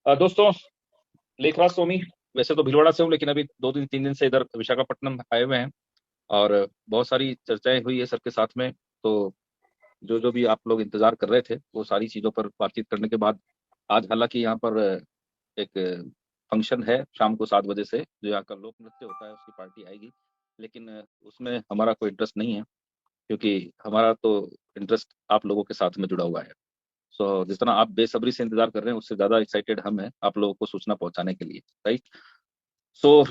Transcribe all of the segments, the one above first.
दोस्तों, लेखराज सोमी। वैसे तो भीलवाड़ा से हूँ, लेकिन अभी 2 दिन 3 दिन से इधर विशाखापट्टनम आए हुए हैं। और बहुत सारी चर्चाएं हुई है सर के साथ में। तो जो जो भी आप लोग इंतजार कर रहे थे, वो सारी चीजों पर बातचीत करने के बाद आज हालांकि यहाँ पर एक फंक्शन है शाम को 7 बजे से, जो यहाँ का लोक नृत्य होता है उसकी पार्टी आएगी। लेकिन उसमें हमारा कोई इंटरेस्ट नहीं है, क्योंकि हमारा तो इंटरेस्ट आप लोगों के साथ में जुड़ा हुआ है। जिस तरह आप बेसब्री से इंतजार कर रहे हैं, उससे ज्यादा एक्साइटेड हम हैं आप लोगों को सूचना पहुंचाने के लिए, राइट।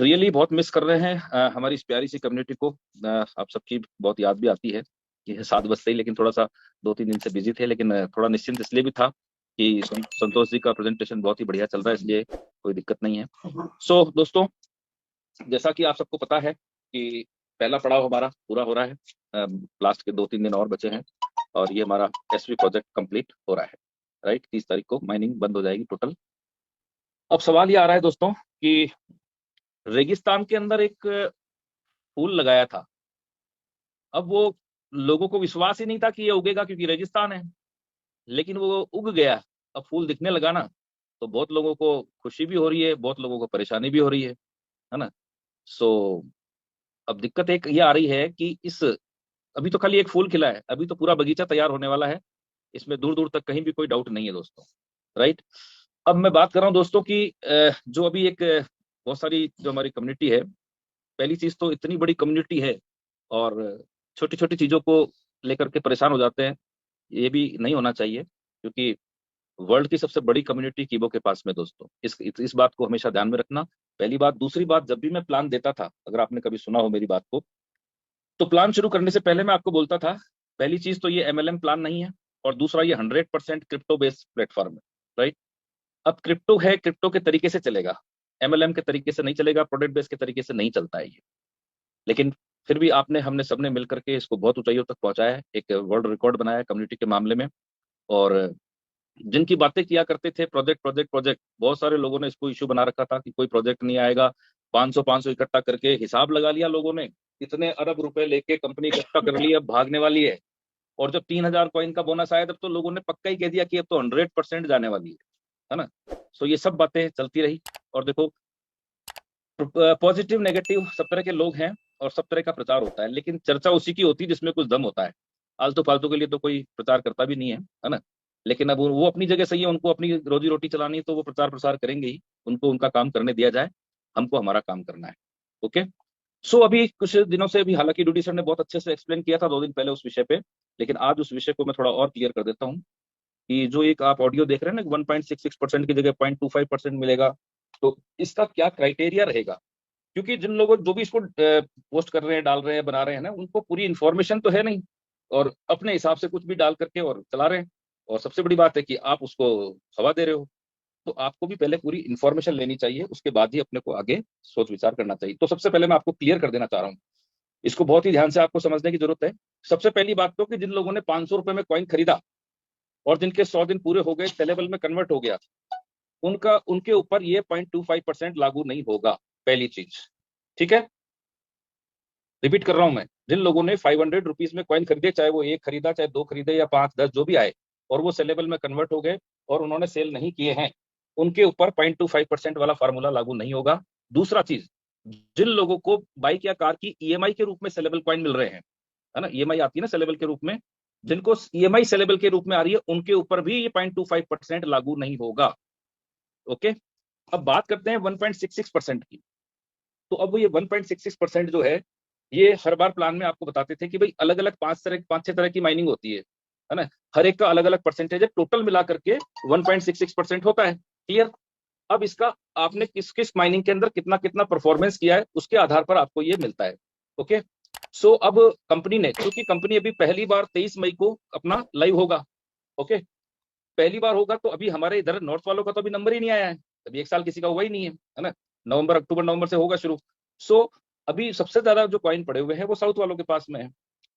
रियली बहुत मिस कर रहे हैं हमारी इस प्यारी सी कम्युनिटी को। आप सबकी बहुत याद भी आती है। ये है 7 बज से ही, लेकिन थोड़ा सा 2 3 दिन से बिजी थे, लेकिन थोड़ा निश्चिंत इसलिए भी था कि संतोष जी का प्रेजेंटेशन बहुत ही बढ़िया चल रहा है, इसलिए कोई दिक्कत नहीं है। दोस्तों, जैसा कि आप सबको पता है कि पहला पड़ाव हमारा पूरा हो रहा है। लास्ट के 2 3 दिन और बचे हैं, और ये हमारा एसवी प्रोजेक्ट कंप्लीट हो रहा है, राइट। 30 तारीख को माइनिंग बंद हो जाएगी टोटल। अब सवाल ये आ रहा है दोस्तों कि रेगिस्तान के अंदर एक फूल लगाया था। अब वो लोगों को विश्वास ही नहीं था कि ये उगेगा, क्योंकि रेगिस्तान है, लेकिन वो उग गया। अब फूल दिखने लगा ना, तो बहुत लोगों को खुशी भी हो रही है, बहुत लोगों को परेशानी भी हो रही है ना। सो अब दिक्कत एक ये आ रही है कि इस अभी तो खाली एक फूल खिला है, अभी तो पूरा बगीचा तैयार होने वाला है। इसमें दूर दूर तक कहीं भी कोई डाउट नहीं है दोस्तों, राइट। अब मैं बात कर रहा हूँ दोस्तों की जो अभी एक बहुत सारी जो हमारी कम्युनिटी है। पहली चीज तो इतनी बड़ी कम्युनिटी है, और छोटी छोटी चीजों को लेकर के परेशान हो जाते हैं। ये भी नहीं होना चाहिए, क्योंकि वर्ल्ड की सबसे बड़ी कम्युनिटी कीबो के पास में दोस्तों। इस बात को हमेशा ध्यान में रखना। पहली बात। दूसरी बात, जब भी मैं प्लान देता था, अगर आपने कभी सुना हो मेरी बात को, तो प्लान शुरू करने से पहले मैं आपको बोलता था, पहली चीज तो ये एमएलएम प्लान नहीं है, और दूसरा ये 100% क्रिप्टो बेस्ड प्लेटफॉर्म है, राइट। अब क्रिप्टो है, क्रिप्टो के तरीके से चलेगा, एमएलएम के तरीके से नहीं चलेगा, प्रोडक्ट बेस्ड के तरीके से नहीं चलता है ये। लेकिन फिर भी आपने हमने सबने मिलकर के इसको बहुत ऊंचाइयों तक पहुंचाया है, एक वर्ल्ड रिकॉर्ड बनाया है कम्युनिटी के मामले में। और जिनकी बातें किया करते थे प्रोजेक्ट प्रोजेक्ट प्रोजेक्ट, बहुत सारे लोगों ने इसको इशू बना रखा था कि कोई प्रोजेक्ट नहीं आएगा। 500 इकट्ठा करके हिसाब लगा लिया लोगों ने, इतने अरब रुपए लेके कंपनी इकट्ठा कर ली, अब भागने वाली है। और जब 3,000 कॉइन का बोनस आया, तब तो लोगों ने पक्का ही कह दिया कि अब तो 100% जाने वाली है ना। ये सब बातें चलती रही। और देखो, पॉजिटिव नेगेटिव सब तरह के लोग हैं, और सब तरह का प्रचार होता है, लेकिन चर्चा उसी की होती है जिसमें कुछ दम होता है। आलतू फालतू के लिए तो कोई प्रचार करता भी नहीं है ना। लेकिन अब वो अपनी जगह सही है, उनको अपनी रोजी रोटी चलानी है, तो वो प्रचार प्रसार करेंगे ही। उनको उनका काम करने दिया जाए, हमको हमारा काम करना है। ओके। अभी कुछ दिनों से, अभी हालांकि डूडी सर ने बहुत अच्छे से एक्सप्लेन किया था 2 दिन पहले उस विषय पे, लेकिन आज उस विषय को मैं थोड़ा और क्लियर कर देता हूँ। कि जो एक आप ऑडियो देख रहे हैं ना, 1.66% की जगह 0.25% मिलेगा, तो इसका क्या क्राइटेरिया रहेगा। क्योंकि जिन लोगों जो भी इसको पोस्ट कर रहे हैं, डाल रहे हैं, बना रहे हैं ना, उनको पूरी इन्फॉर्मेशन तो है नहीं, और अपने हिसाब से कुछ भी डाल करके और चला रहे हैं। और सबसे बड़ी बात है कि आप उसको हवा दे रहे हो। तो आपको भी पहले पूरी इन्फॉर्मेशन लेनी चाहिए, उसके बाद ही अपने को आगे सोच विचार करना चाहिए। तो सबसे पहले मैं आपको क्लियर कर देना चाह रहा हूँ, इसको बहुत ही ध्यान से आपको समझने की जरूरत है। सबसे पहली बात तो कि जिन लोगों ने 500 रुपए में कॉइन खरीदा, और जिनके 100 दिन पूरे हो गए, सेलेबल में कन्वर्ट हो गया, उनका उनके ऊपर ये 0.25% लागू नहीं होगा। पहली चीज, ठीक है। रिपीट कर रहा हूं मैं, जिन लोगों ने 500 रुपीज में कॉइन खरीदे, चाहे वो एक खरीदा, चाहे दो खरीदे, या 5 10 जो भी आए, और वो सेलेबल में कन्वर्ट हो गए, और उन्होंने सेल नहीं किए हैं, उनके ऊपर 0.25% वाला फार्मूला लागू नहीं होगा। दूसरा चीज, जिन लोगों को बाइक या कार की ईएमआई के रूप में सेलेबल कॉइन मिल रहे हैं, है ना, ईएमआई आती है ना सेलेबल के रूप में, जिनको ईएमआई सेलेबल के रूप में आ रही है, उनके ऊपर भी ये 0.25% लागू नहीं होगा। ओके। अब बात करते हैं 1.66% की। तो अब ये 1.66% जो है, ये हर बार प्लान में आपको बताते थे कि भाई अलग अलग 5 6 तरह की माइनिंग होती है ना। हर एक का अलग अलग परसेंटेज है, टोटल मिला करके 1.66% होता है। क्लियर। अब इसका आपने किस किस माइनिंग के अंदर कितना कितना परफॉर्मेंस किया है, उसके आधार पर आपको ये मिलता है। ओके। अब कंपनी ने, क्योंकि कंपनी अभी पहली बार 23 मई को अपना लाइव होगा। ओके। पहली बार होगा, तो अभी हमारे इधर नॉर्थ वालों का तो अभी नंबर ही नहीं आया है, अभी एक साल किसी का हुआ ही नहीं है ना। नवंबर अक्टूबर नवंबर से होगा शुरू। अभी सबसे ज्यादा जो कॉइन पड़े हुए हैं वो साउथ वालों के पास में है।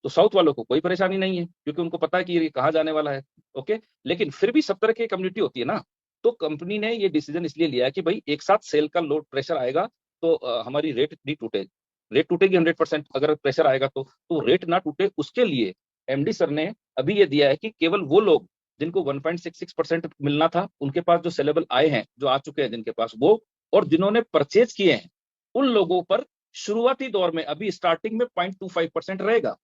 तो साउथ वालों को कोई परेशानी नहीं है, क्योंकि उनको पता है कि ये कहाँ जाने वाला है। ओके। लेकिन फिर भी सब तरह की कम्युनिटी होती है ना, तो कंपनी ने ये डिसीजन इसलिए लिया है कि भाई एक साथ सेल का लोड प्रेशर आएगा, तो हमारी रेट नहीं टूटे। रेट टूटेगी 100% अगर प्रेशर आएगा, तो रेट ना टूटे, उसके लिए एमडी सर ने अभी ये दिया है कि केवल वो लोग जिनको 1.66% मिलना था, उनके पास जो सेलेबल आए हैं, जो आ चुके हैं जिनके पास वो, और जिन्होंने परचेज किए हैं उन लोगों पर शुरुआती दौर में अभी स्टार्टिंग में 0.25% रहेगा।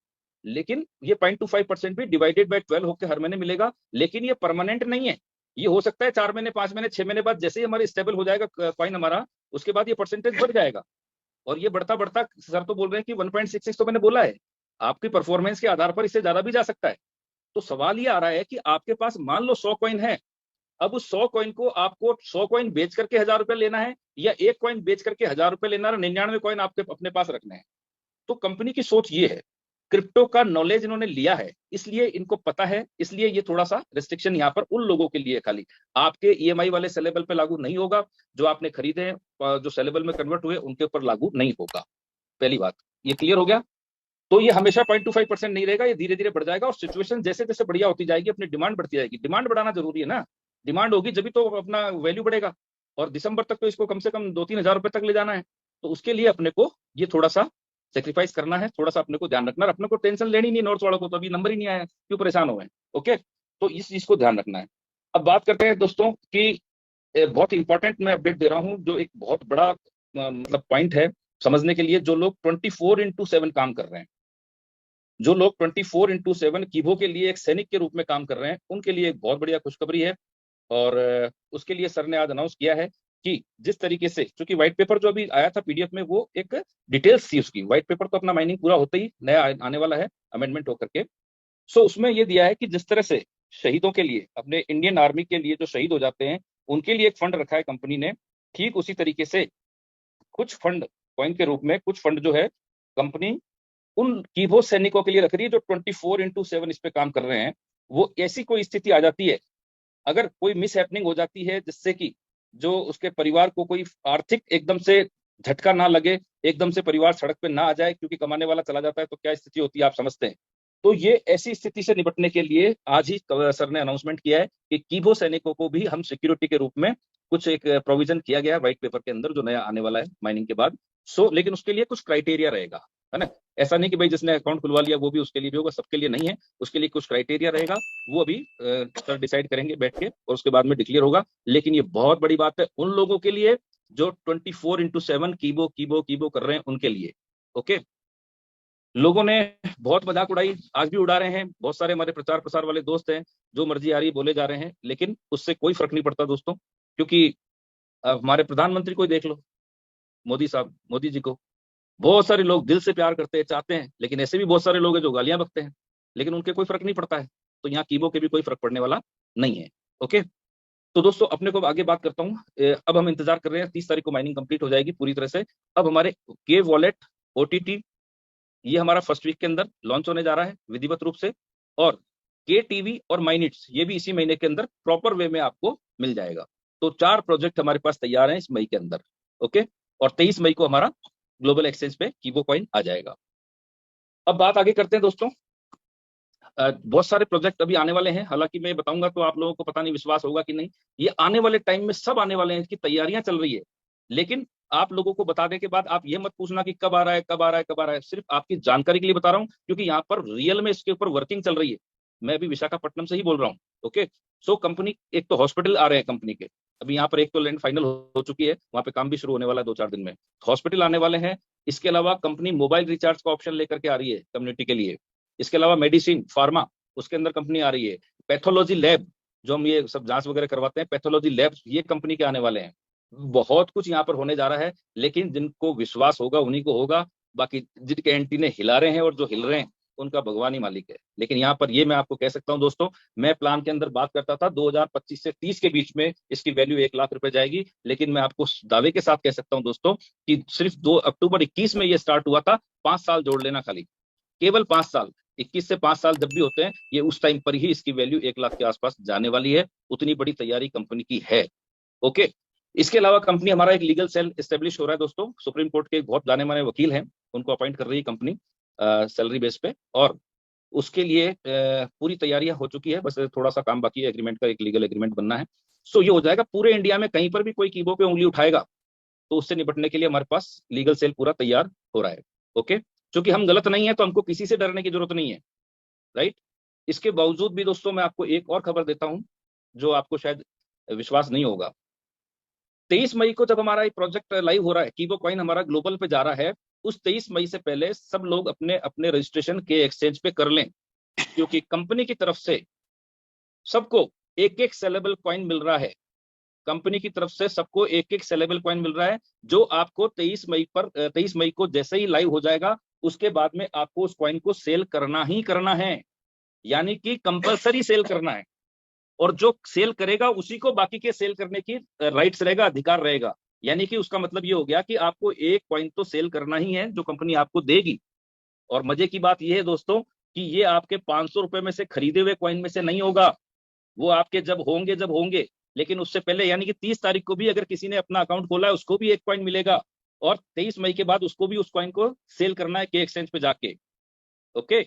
लेकिन ये 0.25% भी डिवाइडेड बाय 12 होकर हर महीने मिलेगा, लेकिन ये परमानेंट नहीं है। ये हो सकता है 4 महीने, 5 महीने, 6 महीने बाद जैसे ही हमारी स्टेबल हो जाएगा कॉइन हमारा, उसके बाद ये परसेंटेज बढ़ जाएगा। और ये बढ़ता बढ़ता, सर तो बोल रहे हैं कि 1.66 तो मैंने बोला है, आपकी परफॉर्मेंस के आधार पर इससे ज्यादा भी जा सकता है। तो सवाल ये आ रहा है कि आपके पास मान लो 100 कॉइन है, अब उस 100 कॉइन को आपको 100 कॉइन बेच करके 1000 रुपए लेना है, या एक कॉइन बेच करके 1000 रुपए लेना है, 99 कॉइन आपके अपने पास रखने हैं। तो कंपनी की सोच ये है, क्रिप्टो का नॉलेज इन्होंने लिया है, इसलिए इनको पता है, इसलिए ये थोड़ा सा रिस्ट्रिक्शन यहाँ पर उन लोगों के लिए, खाली आपके ईएमआई वाले सेलेबल पे लागू नहीं होगा, जो आपने खरीदे हैं जो सेलेबल में कन्वर्ट हुए उनके ऊपर लागू नहीं होगा। पहली बात ये क्लियर हो गया। तो ये हमेशा 0.25% नहीं रहेगा, ये धीरे धीरे बढ़ जाएगा, और सिचुएशन जैसे जैसे बढ़िया होती जाएगी, अपनी डिमांड बढ़ती जाएगी। डिमांड बढ़ाना जरूरी है ना, डिमांड होगी जब तो अपना वैल्यू बढ़ेगा, और दिसंबर तक तो इसको कम से कम 2-3 हजार रुपए तक ले जाना है। तो उसके लिए अपने को ये थोड़ा सा सेक्रीफाइस करना है, थोड़ा सा अपने को ध्यान रखना है, अपने को टेंशन लेनी नहीं, नॉर्थ वालों को तो अभी नंबर ही नहीं आया, क्यों परेशान हो गए। ओके, तो इस चीज को ध्यान रखना है। अब बात करते हैं दोस्तों कि बहुत इंपॉर्टेंट मैं अपडेट दे रहा हूं, जो एक बहुत बड़ा मतलब पॉइंट है समझने के लिए। जो लोग 24/7 काम कर रहे हैं, जो लोग 24/7 कीबो के लिए एक सैनिक के रूप में काम कर रहे हैं, उनके लिए एक बहुत बढ़िया खुशखबरी है। और उसके लिए सर ने आज अनाउंस किया है कि जिस तरीके से, क्योंकि व्हाइट पेपर जो अभी आया था पीडीएफ में, वो एक डिटेल्स थी उसकी। व्हाइट पेपर तो अपना माइनिंग पूरा होते ही नया आने वाला है अमेंडमेंट होकर के। सो उसमें ये दिया है कि जिस तरह से शहीदों के लिए, अपने इंडियन आर्मी के लिए जो शहीद हो जाते हैं, उनके लिए एक फंड रखा है कंपनी ने, ठीक उसी तरीके से कुछ फंड कॉइन के रूप में, कुछ फंड जो है कंपनी उन कीबो सैनिकों के लिए रख रही है जो 24/7 इस पे काम कर रहे हैं। वो ऐसी कोई स्थिति आ जाती है, अगर कोई मिस हैपनिंग हो जाती है, जिससे कि जो उसके परिवार को कोई आर्थिक एकदम से झटका ना लगे, एकदम से परिवार सड़क पे ना आ जाए, क्योंकि कमाने वाला चला जाता है तो क्या स्थिति होती है आप समझते हैं। तो ये ऐसी स्थिति से निपटने के लिए आज ही सर ने अनाउंसमेंट किया है कि कीबो सैनिकों को भी हम सिक्योरिटी के रूप में कुछ एक प्रोविजन किया गया है व्हाइट पेपर के अंदर, जो नया आने वाला है माइनिंग के बाद। सो लेकिन उसके लिए कुछ क्राइटेरिया रहेगा, है ना। ऐसा नहीं कि भाई जिसने अकाउंट खुलवा लिया वो भी उसके लिए भी होगा, सबके लिए नहीं है, उसके लिए कुछ क्राइटेरिया रहेगा। वो अभी सर डिसाइड करेंगे बैठ के, और उसके बाद में डिक्लेयर होगा। लेकिन ये बहुत बड़ी बात है उन लोगों के लिए जो 24/7 कीबो कीबो कीबो कर रहे हैं, उनके लिए। ओके, लोगों ने बहुत मजाक उड़ाई, आज भी उड़ा रहे हैं, बहुत सारे हमारे प्रचार प्रसार वाले दोस्त हैं, जो मर्जी आ रही है बोले जा रहे हैं, लेकिन उससे कोई फर्क नहीं पड़ता दोस्तों। क्योंकि हमारे प्रधानमंत्री को ही देख लो, मोदी साहब, मोदी जी को बहुत सारे लोग दिल से प्यार करते हैं, चाहते हैं, लेकिन ऐसे भी बहुत सारे लोग हैं जो गालियां बकते हैं, लेकिन उनके कोई फर्क नहीं पड़ता है। तो यहाँ कीबो के भी कोई फर्क पड़ने वाला नहीं है। ओके, तो दोस्तों अपने को आगे बात करता हूँ। अब हम इंतजार कर रहे हैं, 30 तारीख को माइनिंग कंप्लीट हो जाएगी पूरी तरह से। अब हमारे के वॉलेट ओटीटी, ये हमारा फर्स्ट वीक के अंदर लॉन्च होने जा रहा है विधिवत रूप से। और के टीवी और माइनिट्स, ये भी इसी महीने के अंदर प्रॉपर वे में आपको मिल जाएगा। तो 4 प्रोजेक्ट हमारे पास तैयार हैं इस मई के अंदर। ओके, और 23 मई को हमारा ग्लोबल एक्सचेंज पे कीबो कॉइन आ जाएगा। अब बात आगे करते हैं दोस्तों। बहुत सारे प्रोजेक्ट अभी आने वाले हैं, हालांकि मैं बताऊंगा तो आप लोगों को पता नहीं विश्वास होगा कि नहीं। ये आने वाले टाइम में सब आने वाले हैं, इसकी तैयारियां चल रही है। लेकिन आप लोगों को बताने के बाद आप ये मत पूछना कि कब आ रहा है, कब आ रहा है, कब आ रहा है। सिर्फ आपकी जानकारी के लिए बता रहा हूँ, क्योंकि यहाँ पर रियल में इसके ऊपर वर्किंग चल रही है। मैं अभी विशाखापट्टनम से ही बोल रहा हूँ। ओके, सो कंपनी, एक तो हॉस्पिटल आ रहे हैं कंपनी के, अभी यहाँ पर एक तो लैंड फाइनल हो चुकी है, वहां पे काम भी शुरू होने वाला है 2-4 दिन में। हॉस्पिटल आने वाले हैं। इसके अलावा कंपनी मोबाइल रिचार्ज का ऑप्शन लेकर के आ रही है कम्युनिटी के लिए। इसके अलावा मेडिसिन, फार्मा, उसके अंदर कंपनी आ रही है। पैथोलॉजी लैब, जो हम ये सब जांच वगैरह करवाते हैं, पैथोलॉजी लैब, ये कंपनी के आने वाले हैं। बहुत कुछ यहाँ पर होने जा रहा है, लेकिन जिनको विश्वास होगा उन्हीं को होगा। बाकी जिनके एंटीने हिला रहे हैं और जो हिल रहे हैं, उनका भगवान ही मालिक है। लेकिन यहाँ पर ये मैं आपको कह सकता हूँ दोस्तों, मैं प्लान के अंदर बात करता था 2025 से 30 के बीच में इसकी वैल्यू 1 लाख रुपए जाएगी। लेकिन मैं आपको दावे के साथ कह सकता हूँ दोस्तों कि सिर्फ 2 अक्टूबर 21 में ये स्टार्ट हुआ था। 5 साल जोड़ लेना खाली, केवल 5 साल, 21 से 5 साल जब भी होते हैं, ये उस टाइम पर ही इसकी वैल्यू 1 लाख के आसपास जाने वाली है। उतनी बड़ी तैयारी कंपनी की है। ओके, इसके अलावा कंपनी, हमारा एक लीगल सेल स्टेब्लिश हो रहा है दोस्तों। सुप्रीम कोर्ट के बहुत जाने माने वकील हैं, उनको अपॉइंट कर रही है कंपनी सैलरी बेस पे, और उसके लिए पूरी तैयारियां हो चुकी है। बस थोड़ा सा काम बाकी है, एग्रीमेंट का, एक लीगल एग्रीमेंट बनना है। सो ये हो जाएगा। पूरे इंडिया में कहीं पर भी कोई कीबो पे उंगली उठाएगा तो उससे निपटने के लिए हमारे पास लीगल सेल पूरा तैयार हो रहा है। ओके, क्योंकि हम गलत नहीं है तो हमको किसी से डरने की जरूरत नहीं है, राइट। इसके बावजूद भी दोस्तों मैं आपको एक और खबर देता हूं जो आपको शायद विश्वास नहीं होगा। 23 मई को जब हमारा ये प्रोजेक्ट लाइव हो रहा है, कीबो कॉइन हमारा ग्लोबल पे जा रहा है, उस 23 मई से पहले सब लोग अपने अपने रजिस्ट्रेशन के एक्सचेंज पे कर लें, क्योंकि कंपनी की तरफ से सबको एक एक सेलेबल कॉइन मिल रहा है। कंपनी की तरफ से सबको एक एक सेलेबल कॉइन मिल रहा है, जो आपको 23 मई को जैसे ही लाइव हो जाएगा, उसके बाद में आपको उस कॉइन को सेल करना ही करना है, यानी कि कंपलसरी सेल करना है। और जो सेल करेगा उसी को बाकी के सेल करने की राइट्स रहेगा, अधिकार रहेगा। यानी कि उसका मतलब ये हो गया कि आपको एक कॉइन तो सेल करना ही है जो कंपनी आपको देगी। और मजे की बात यह है दोस्तों कि ये आपके 500 रुपए में से खरीदे हुए कॉइन में से नहीं होगा, वो आपके जब होंगे। लेकिन उससे पहले यानी कि 30 तारीख को भी अगर किसी ने अपना अकाउंट खोला है, उसको भी एक कॉइन मिलेगा, और 23 मई के बाद उसको भी उस कॉइन को सेल करना है के एक्सचेंज पे जाके। ओके,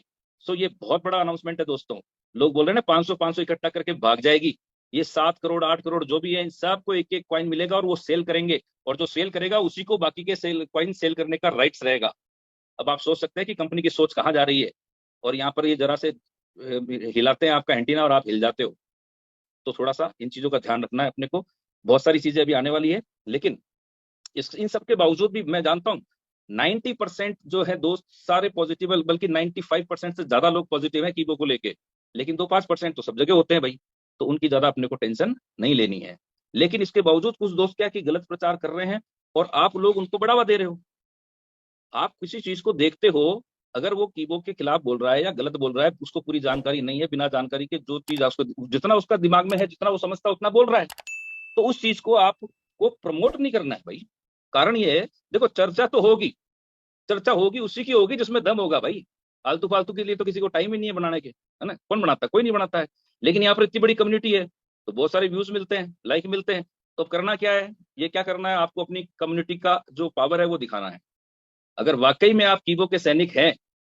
सो ये बहुत बड़ा अनाउंसमेंट है दोस्तों। लोग बोल रहे हैं ना 500 इकट्ठा करके भाग जाएगी, ये 7 करोड़ 8 करोड़ जो भी है, इन सबको एक एक कॉइन मिलेगा और वो सेल करेंगे, और जो सेल करेगा उसी को बाकी के कॉइन सेल करने का राइट्स रहेगा। अब आप सोच सकते हैं कि कंपनी की सोच कहाँ जा रही है। और यहाँ पर ये जरा से हिलाते हैं आपका एंटीना और आप हिल जाते हो। तो थोड़ा सा इन चीजों का ध्यान रखना है अपने को। बहुत सारी चीजें अभी आने वाली है, लेकिन इन सब के बावजूद भी मैं जानता हूँ 90% जो है दोस्त सारे पॉजिटिव, बल्कि 95% से ज्यादा लोग पॉजिटिव हैं कीबो को लेके। लेकिन 2-5% तो सब जगह होते हैं भाई, तो उनकी ज्यादा अपने को टेंशन नहीं लेनी है। लेकिन इसके बावजूद कुछ दोस्त क्या कि गलत प्रचार कर रहे हैं, और आप लोग उनको बढ़ावा दे रहे हो। आप किसी चीज को देखते हो, अगर वो कीबो के खिलाफ बोल रहा है या गलत बोल रहा है, उसको पूरी जानकारी नहीं है, बिना जानकारी के जो चीज उसको जितना उसका दिमाग में है, जितना वो समझता है उतना बोल रहा है, तो उस चीज को आपको प्रमोट नहीं करना है भाई। कारण ये है, देखो चर्चा तो होगी, चर्चा होगी उसी की होगी जिसमें दम होगा भाई। फालतू फालतू के लिए तो किसी को टाइम ही नहीं है बनाने के, है ना। कौन बनाता है? कोई नहीं बनाता है। लेकिन यहाँ पर इतनी बड़ी कम्युनिटी है, तो बहुत सारे व्यूज मिलते हैं, लाइक मिलते हैं। तो अब करना क्या है, ये क्या करना है आपको, अपनी कम्युनिटी का जो पावर है वो दिखाना है। अगर वाकई में आप कीबो के सैनिक हैं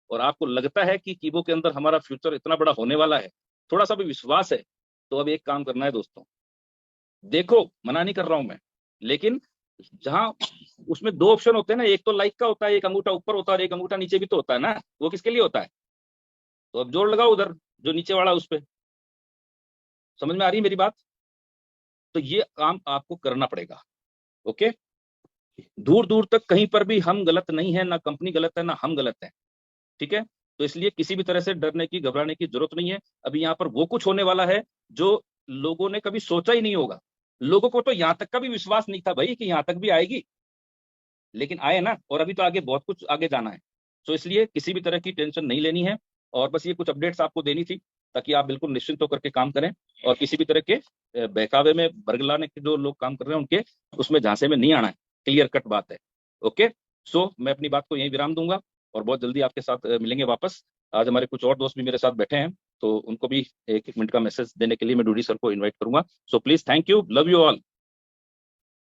और आपको लगता है कि कीबो के अंदर हमारा फ्यूचर इतना बड़ा होने वाला है, थोड़ा सा भी विश्वास है, तो अब एक काम करना है दोस्तों। देखो, मना नहीं कर रहा हूं मैं, लेकिन जहां उसमें दो ऑप्शन होते हैं ना, एक तो लाइक का होता है, एक अंगूठा ऊपर होता है और एक अंगूठा नीचे भी तो होता है ना, वो किसके लिए होता है? तो अब जोर लगाओ उधर जो नीचे वाला उस पे। समझ में आ रही है मेरी बात? तो ये काम आपको करना पड़ेगा। ओके, दूर दूर तक कहीं पर भी हम गलत नहीं है, ना कंपनी गलत है ना हम गलत है, ठीक है। तो इसलिए किसी भी तरह से डरने की घबराने की जरूरत नहीं है। अभी यहाँ पर वो कुछ होने वाला है जो लोगों ने कभी सोचा ही नहीं होगा। लोगों को तो यहाँ तक का भी विश्वास नहीं था भाई कि यहाँ तक भी आएगी, लेकिन आए ना, और अभी तो आगे बहुत कुछ आगे जाना है। तो इसलिए किसी भी तरह की टेंशन नहीं लेनी है, और बस ये कुछ अपडेट्स आपको देनी थी ताकि आप बिल्कुल निश्चिंत होकर के काम करें, और किसी भी तरह के बहकावे में बरगलाने के जो लोग काम कर रहे हैं उनके उसमें झांसे में नहीं आना है। क्लियर कट बात है। ओके, सो मैं अपनी बात को यहीं विराम दूंगा और बहुत जल्दी आपके साथ मिलेंगे वापस। आज हमारे कुछ और दोस्त भी मेरे साथ बैठे हैं, तो उनको भी एक एक मिनट का मैसेज देने के लिए मैं डूडी सर को इन्वाइट करूंगा। So please, thank you, love you all.